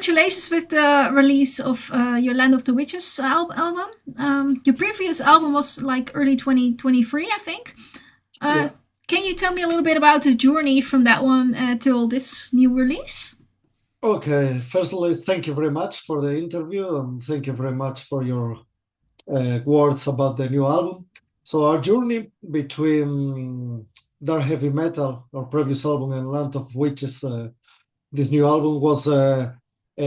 congratulations with the release of your Land of the Witches album. Your previous album was like early 2023, I think. Yeah. Can you tell me a little bit about the journey from that one till this new release? Okay. Firstly, thank you very much for the interview and thank you very much for your words about the new album. So our journey between dark heavy metal, our previous album, and Land of Witches, this new album was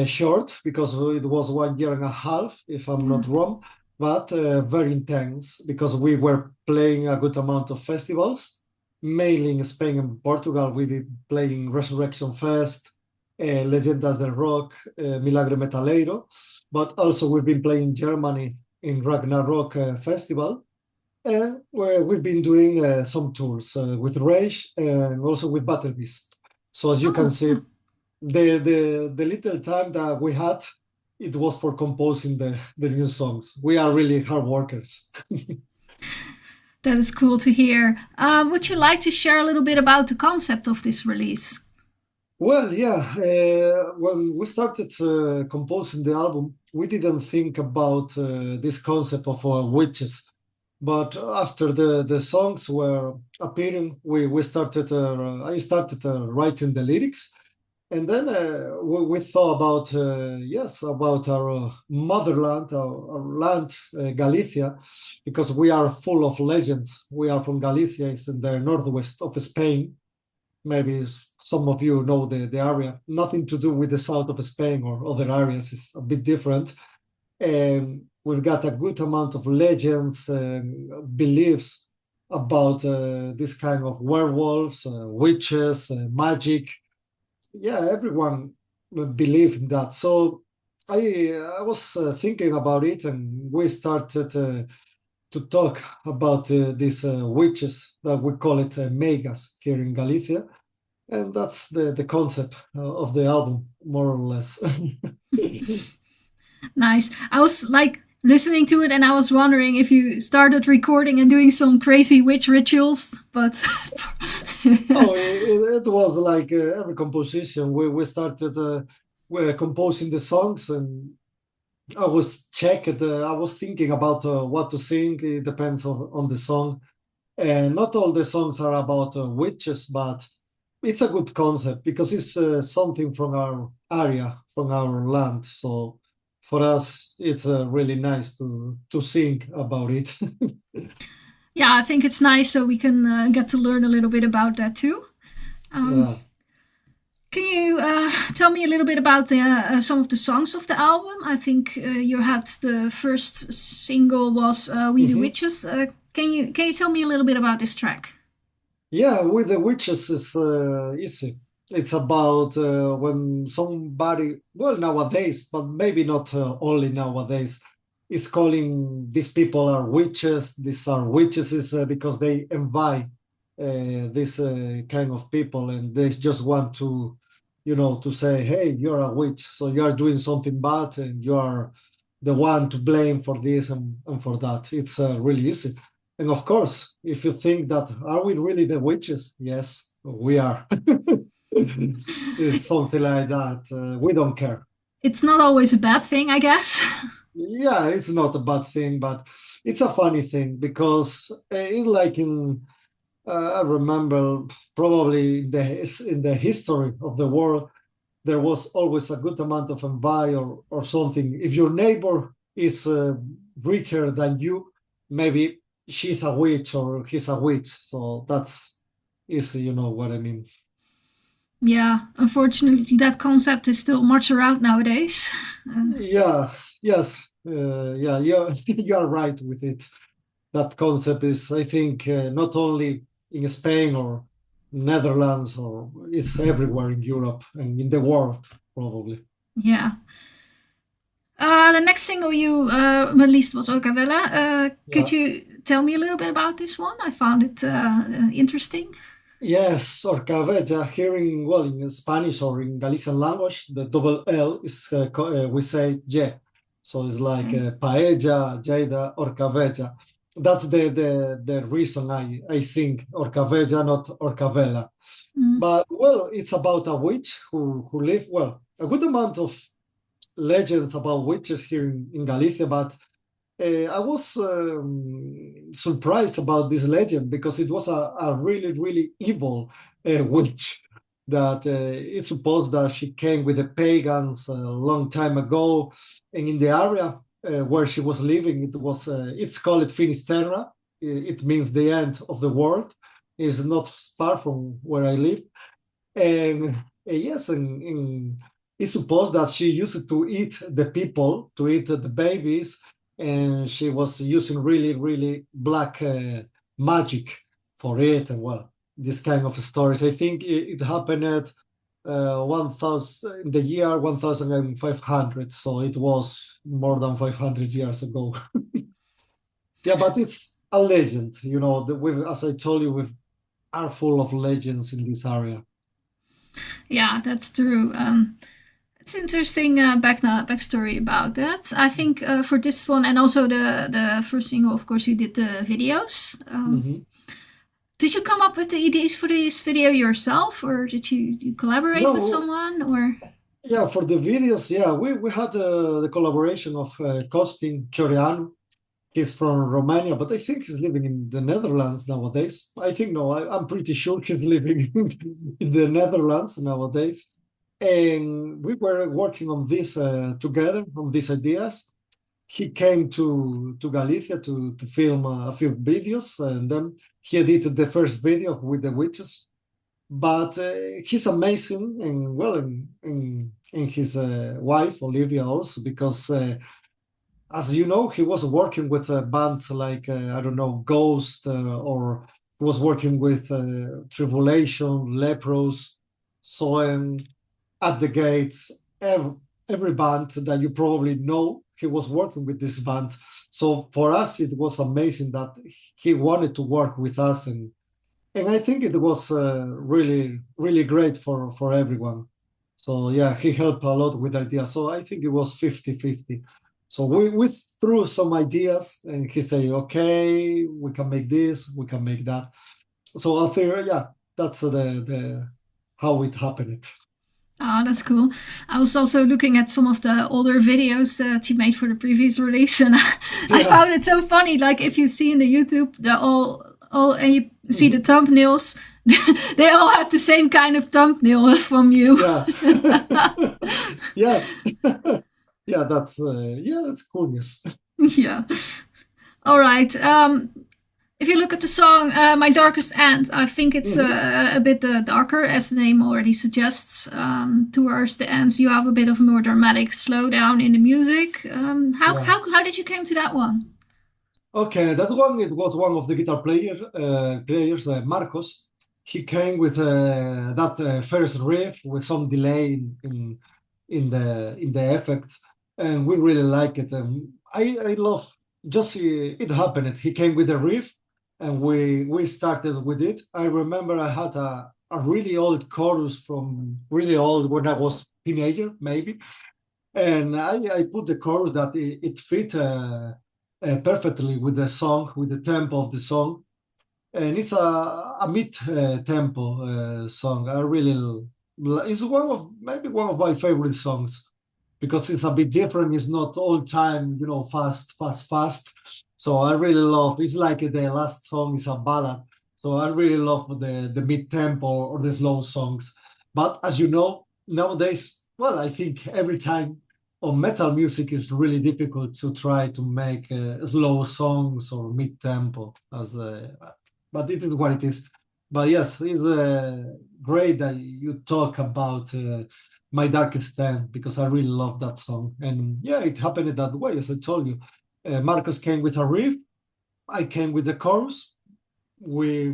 short because it was 1 year and a half, if I'm Yeah. not wrong, but very intense because we were playing a good amount of festivals, mainly in Spain and Portugal. We did playing Resurrection Fest, Leyendas del Rock, Milagre Metaleiro, but also we've been playing Germany in Ragnarok Festival. And we've been doing some tours with Rage and also with Battle Beast. So as you can Oh, see, the little time that we had, it was for composing the new songs. We are really hard workers. that is cool to hear. Would you like to share a little bit about the concept of this release? Well, yeah, when we started composing the album, we didn't think about this concept of witches. But after the songs were appearing, we started. I started writing the lyrics, and then we thought about yes, about our motherland, our land, Galicia, because we are full of legends. We are from Galicia, it's in the northwest of Spain. Maybe some of you know the area. Nothing to do with the south of Spain or other areas. It's a bit different. And we've got a good amount of legends and beliefs about this kind of werewolves, witches, magic. Yeah, everyone believe in that. So I was thinking about it, and we started to talk about these witches that we call it megas here in Galicia, and that's the concept of the album, more or less. Nice. I was like listening to it and I was wondering if you started recording and doing some crazy witch rituals, but Oh, it was like every composition. We started we composing the songs, and I was checked. I was thinking about what to sing. It depends on the song, and not all the songs are about witches, but it's a good concept because it's something from our area, from our land. So for us, it's really nice to sing about it. yeah, I think it's nice so we can get to learn a little bit about that too. Um, Yeah. can you tell me a little bit about some of the songs of the album? I think you had the first single was "We the Mhm. Witches." Can you tell me a little bit about this track? Yeah, with the witches is easy. It's about when somebody, well, nowadays, but maybe not only nowadays, is calling these people are witches. These are witches is because they invite this kind of people, and they just want to, to say, hey, you're a witch, so you are doing something bad, and you are the one to blame for this and for that. It's really easy. And of course, if you think that, are we really the witches? Yes, we are. It's something like that. We don't care. It's not always a bad thing, I guess. Yeah, it's not a bad thing, but it's a funny thing because it's like I remember probably in the history of the world, there was always a good amount of envy or something. If your neighbor is richer than you, maybe she's a witch or he's a witch. So that's easy, you know what I mean. Yeah, unfortunately, that concept is still much around nowadays. Yeah, yes, yeah, you're, you're right with it. That concept is, I think, not only in Spain or Netherlands, or it's everywhere in Europe and in the world, probably. Yeah. The next single you released was Ocavella. Could Yeah. you tell me a little bit about this one? I found it interesting. Yes, Orcavella, here in, well, in Spanish or in Galician language, the double L is, we say, je. So it's like Okay. paella, jada, Orcavella. That's the reason I sing Orcavella, not Orcavella. Mm. But, well, it's about a witch who live, well, a good amount of legends about witches here in Galicia, but I was surprised about this legend because it was a really, really evil witch that it's supposed that she came with the pagans a long time ago, and in the area where she was living, it's called Finisterra. It means the end of the world. It's not far from where I live, and yes, and it's supposed that she used to eat the people, to eat the babies, and she was using really, really black magic for it. And well, this kind of stories. I think it happened at 1000 in the year 1500, so it was more than 500 years ago. Yeah, but it's a legend, you know. As I told you, we are full of legends in this area. Yeah, that's true. It's interesting backstory about that. I think for this one and also the first single, of course, you did the videos. Mhm. Did you come up with the ideas for this video yourself, or did you collaborate with No, someone? Or yeah, for the videos, yeah, we had the collaboration of Costin Cioreanu. He's from Romania, but I think he's living in the Netherlands nowadays. I think no, I'm pretty sure he's living in the Netherlands nowadays. And we were working on this together, on these ideas. He came to Galicia to film a few videos, and then he edited the first video with the witches. But he's amazing, and well, and his wife Olivia also, because as you know, he was working with a band like I don't know, Ghost, or he was working with Tribulation, Lepros, Soen, At the Gates, every band that you probably know. He was working with this band, so for us it was amazing that he wanted to work with us, and I think it was really, really great for everyone. So yeah, he helped a lot with ideas. So I think it was 50-50. So we threw some ideas and he said, okay, we can make this, we can make that. So I think, yeah, that's the how it happened. oh, that's cool. I was also looking at some of the older videos that you made for the previous release, and I Yeah. found it so funny. Like if you see in the YouTube, the all and you see the Mhm. thumbnails, they all have the same kind of thumbnail from you. Yeah. Yes. Yeah, that's curious. Yeah. All right. If you look at the song "My Darkest End," I think it's Mhm. a bit darker, as the name already suggests. Towards the end, you have a bit of a more dramatic slowdown in the music. Yeah. How did you came to that one? Okay, that one, it was one of the guitar players, Marcos. He came with that first riff with some delay in the effects, and we really like it. I love just it happened. He came with a riff, and we started with it. I remember I had a really old chorus from really old when I was teenager, maybe, and I put the chorus that it fit perfectly with the song, with the tempo of the song, and it's a mid tempo song. I really it's one of maybe one of my favorite songs because it's a bit different. It's not all time, fast, fast, fast. So I really love. It's like the last song is a ballad. So I really love the mid tempo or the slow songs. But as you know, nowadays, well, I think every time on metal music is really difficult to try to make slow songs or mid tempo but it is what it is. But yes, it's great that you talk about My Darkest End because I really love that song. And yeah, it happened that way, as I told you. Marcus came with a riff, I came with the chorus. We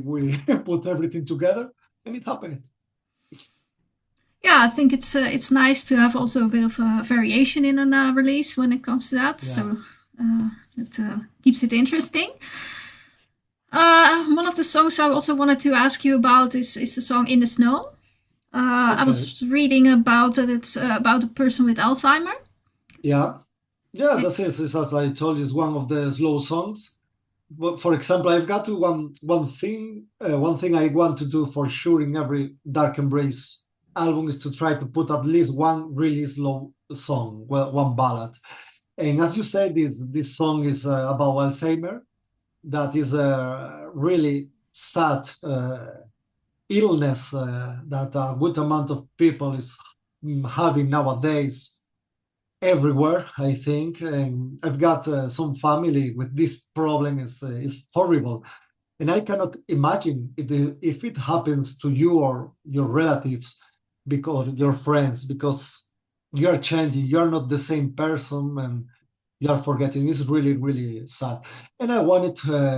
put everything together, and it happened. Yeah, I think it's nice to have also a bit of a variation in a release when it comes to that. Yeah. So it keeps it interesting. One of the songs I also wanted to ask you about is the song "In the Snow." I Okay. was reading about that it's about a person with Alzheimer. Yeah. Yeah, Eh, that's it. It's, as I told you, it's one of the slow songs. But for example, I've got to one thing I want to do for sure in every Dark Embrace album is to try to put at least one really song, well, one ballad. And as you said, this song is about Alzheimer. That is a really sad illness that a good amount of people is having nowadays everywhere, I think. And I've got some family with this problem. Is horrible, and I cannot imagine if it happens to you or your relatives, because your friends, because you are changing, you are not the same person, and you are forgetting. It's really, really sad. And I wanted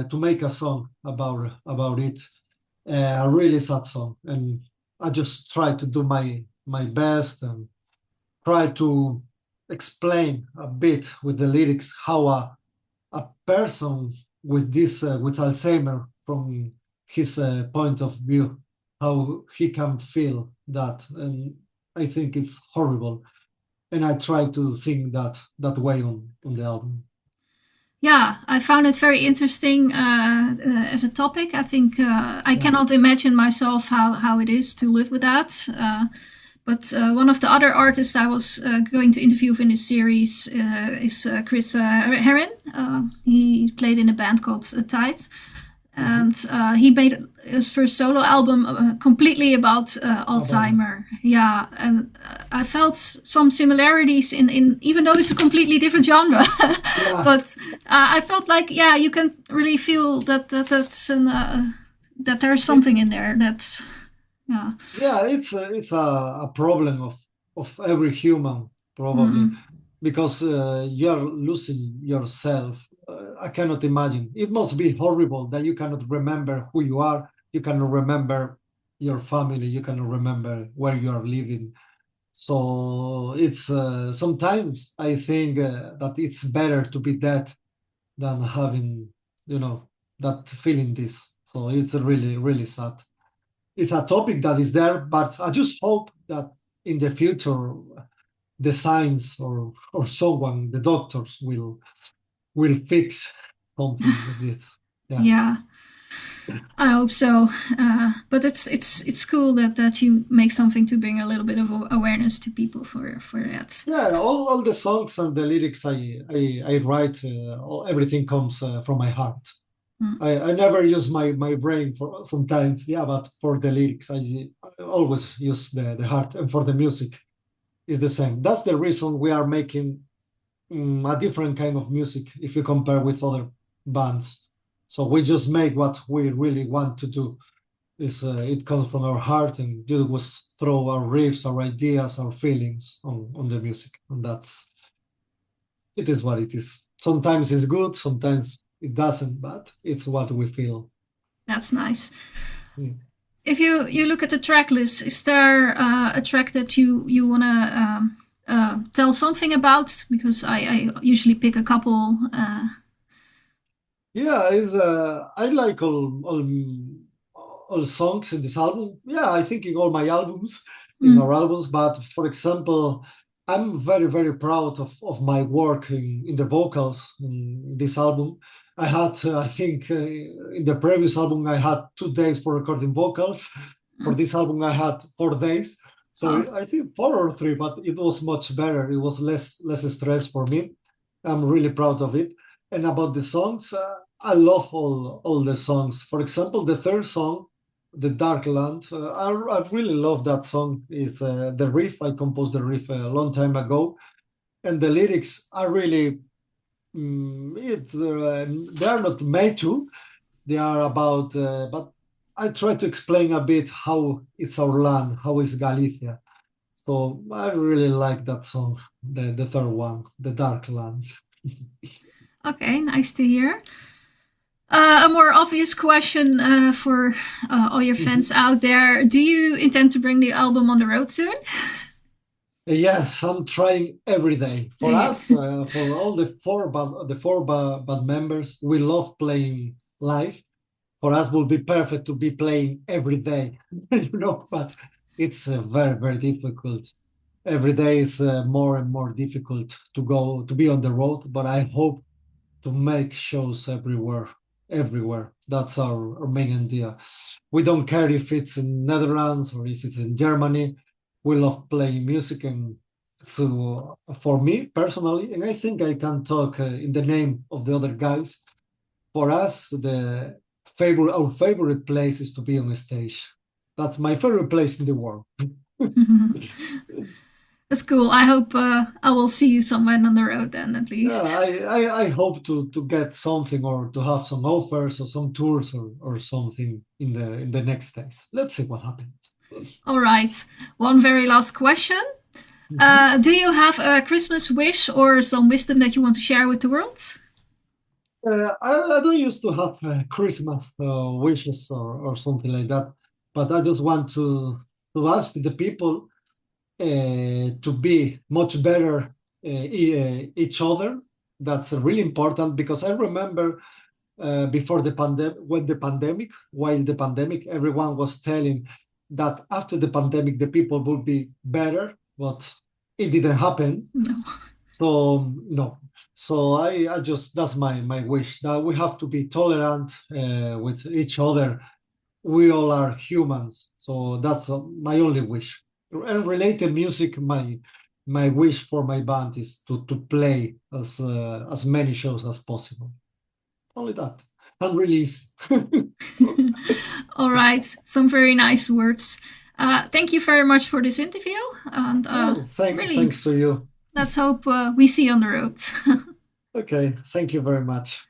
to make a song about it, a really sad song. And I just try to do my best and try to explain a bit with the lyrics how a person with this with Alzheimer, from his point of view, how he can feel that. And I think it's horrible, and I try to sing that way on the album. Yeah, I found it very interesting as a topic. I think I Yeah. cannot imagine myself how it is to live with that. But one of the other artists I was going to interview in this series is Chris Herron. He played in a band called Tide. Mhm. And he made his first solo album completely about About Alzheimer. Yeah, and I felt some similarities in even though it's a completely different genre. yeah. But I felt like, yeah, you can really feel that there's something in there that's, yeah. Yeah, it's a problem of every human, probably, Mm. because you're losing yourself. I cannot imagine. It must be horrible that you cannot remember who you are, you cannot remember your family, you cannot remember where you are living. So it's sometimes I think that it's better to be dead than having, you know, that feeling this. So it's really, really sad. It's a topic that is there, but I just hope that in the future the science or someone, the doctors will fix something with this. Yeah. Yeah, I hope so. But it's cool that you make something to bring a little bit of awareness to people for that. Yeah, all the songs and the lyrics I write, everything comes from my heart. Mm. I never use my brain for sometimes, yeah, but for the lyrics, I always use the heart, and for the music is the same. That's the reason we are making a different kind of music if you compare with other bands. So we just make what we really want to do. Is it comes from our heart, and you was throw our riffs, our ideas, our feelings on the music, and that's it is what it is. Sometimes it's good, sometimes it doesn't, but it's what we feel. That's nice. Mm. If you look at the track list, is there a track that you wanna tell something about? Because I usually pick a couple. Yeah, I like all songs in this album. Yeah, I think in all my albums, in Mm, our albums. But for example, I'm very very proud of my work in the vocals in this album. I had I think in the previous album I had 2 days for recording vocals. For mm. this album I had 4 days. Oh, So I think 4 or 3, but it was much better. It was less stress for me. I'm really proud of it. And about the songs, I love all the songs. For example, the third song, "The Dark Land," I really love that song. It's the riff. I composed the riff a long time ago, and the lyrics are really they are not made to. They are about, but I try to explain a bit how it's our land, how is Galicia. So I really like that song, the third one, "The Dark Land." okay, nice to hear. A more obvious question for all your fans out there: do you intend to bring the album on the road soon? Yes, I'm trying every day. For Yeah. us, for all the four band members, we love playing live. For us, would be perfect to be playing every day, But it's very very difficult. Every day is more and more difficult to be on the road. But I hope to make shows everywhere, everywhere. That's our main idea. We don't care if it's in Netherlands or if it's in Germany. We love playing music, and So for me personally, and I think I can talk in the name of the other guys, for us, our favorite place is to be on a stage. That's my favorite place in the world. That's cool. I hope I will see you somewhere on the road then, at Yeah, least. I hope to get something or to have some offers or some tours or something in the next days. Let's see what happens. All right. One very last question. Mhm. Do you have a Christmas wish or some wisdom that you want to share with the world? I don't used to have Christmas wishes or something like that, but I just want to ask the people to be much better each other. That's really important because I remember before the pandemic, while the pandemic, everyone was telling that after the pandemic the people would be better, but it didn't happen. No. So no. So I just that's my wish that we have to be tolerant with each other. We all are humans, so that's my only wish. And related music, my wish for my band is to play as many shows as possible. Only that, and release. All right. Some very nice words. Thank you very much for this interview. And Oh, really, thanks to you. let's hope we see you on the road. Okay, thank you very much.